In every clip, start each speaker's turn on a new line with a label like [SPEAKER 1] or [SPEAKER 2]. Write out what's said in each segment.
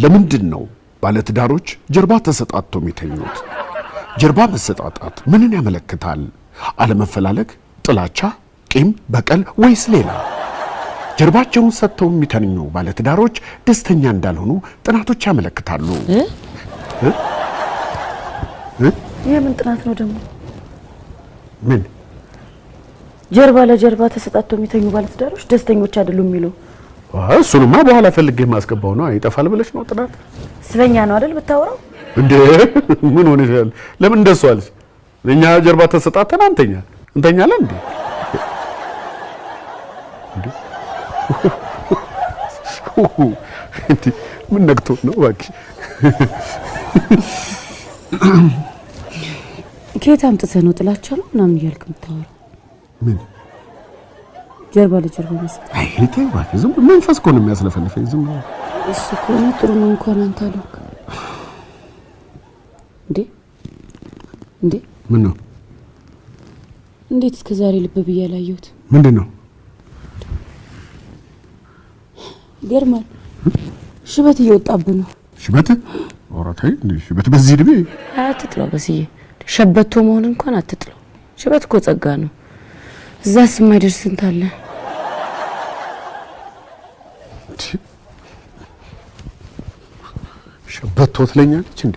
[SPEAKER 1] ለምንድን ነው ባለትዳሮች ጀርባ ተሰጣጥተው የሚተኙት? ጀርባ መሰጣጣት ምንን ያመለክታል? አለመፈላለግ፣ ጥላቻ፣ ቂም፣ በቀል ወይስ ሌላ? ጀርባቸውን ሰጥተው የሚተኙ ባለትዳሮች ደስተኛ እንዳልሆኑ ጥናቶች ያመለክታሉ።
[SPEAKER 2] የምን ጥናት ነው ደግሞ?
[SPEAKER 1] ምን
[SPEAKER 2] ጀርባ ለጀርባ ተሰጣጥተው የሚተኙ ባለትዳሮች ደስተኞች አይደሉም የሚሉ?
[SPEAKER 1] እሱንማ በኋላ ፈልጌ ማስገባው ነው። አይጠፋል ብለሽ ነው ጥናት?
[SPEAKER 2] ስለኛ ነው አይደል ብታወራው?
[SPEAKER 1] እንዴ ምን ሆነ ይላል? ለምን እንደሱ አለሽ? እኛ ጀርባ ተሰጣተን እንተኛለን እንዴ? እንዴ ምን ነክቶ ነው እባክሽ?
[SPEAKER 2] ከየት አምጥተህ ነው ጥላቻ ነው ምናምን እያልክ የምታወራው?
[SPEAKER 1] ምን
[SPEAKER 2] ጀርባ ለጀርባ መሰለኝ።
[SPEAKER 1] አይ ተይ እባክህ፣ ዝም መንፈስ እኮ ነው የሚያስለፈልፈኝ። ዝም
[SPEAKER 2] እሱ ከሆነ ጥሩ ነው እንኳን አንተ አልክ። እንዴ
[SPEAKER 1] ምን ነው?
[SPEAKER 2] እንዴት እስከ ዛሬ ልብ ብዬ አላየሁት?
[SPEAKER 1] ምንድን ነው?
[SPEAKER 2] ይገርማል። ሽበት እየወጣብህ ነው።
[SPEAKER 1] ሽበት? ኧረ ተይ እንዴ! ሽበት በዚህ ድቤ
[SPEAKER 2] አትጥለው። በስዬ ሸበቶ መሆን እንኳን አትጥለው። ሽበት እኮ ጸጋ ነው። እዛስ የማይደርስ እንት አለ።
[SPEAKER 1] ሽበቶ ትለኛለች እንዴ?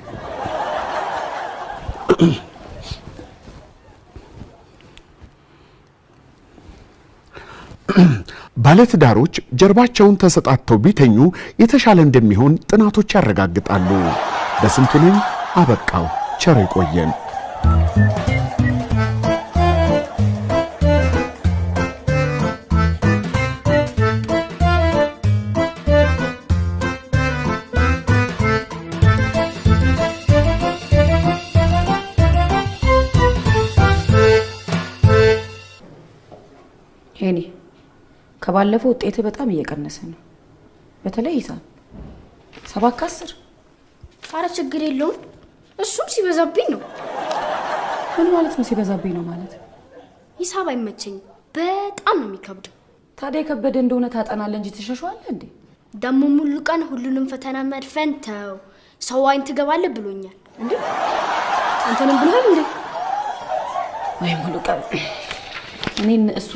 [SPEAKER 1] ባለትዳሮች ጀርባቸውን ተሰጣጥተው ቢተኙ የተሻለ እንደሚሆን ጥናቶች ያረጋግጣሉ። በስንቱ ነኝ አበቃው። ቸር ይቆየን።
[SPEAKER 2] ሄኒ ከባለፈው ውጤት በጣም እየቀነሰ ነው። በተለይ ሂሳብ 7 ከ10።
[SPEAKER 3] ኧረ ችግር የለውም። እሱም ሲበዛብኝ ነው።
[SPEAKER 2] ምን ማለት ነው ሲበዛብኝ ነው ማለት?
[SPEAKER 3] ሂሳብ አይመቸኝም፣ በጣም ነው የሚከብደው።
[SPEAKER 2] ታዲያ የከበደ እንደሆነ ታጠናለህ እንጂ ትሸሸዋለህ እንዴ?
[SPEAKER 3] ደሞ ሙሉ ቀን ሁሉንም ፈተና መድፈን ተው፣ ሰው አይን ትገባለህ ብሎኛል።
[SPEAKER 2] እንዴ አንተንም ብለሃል እንዴ? ወይ ሙሉ ቀን እኔ እሱ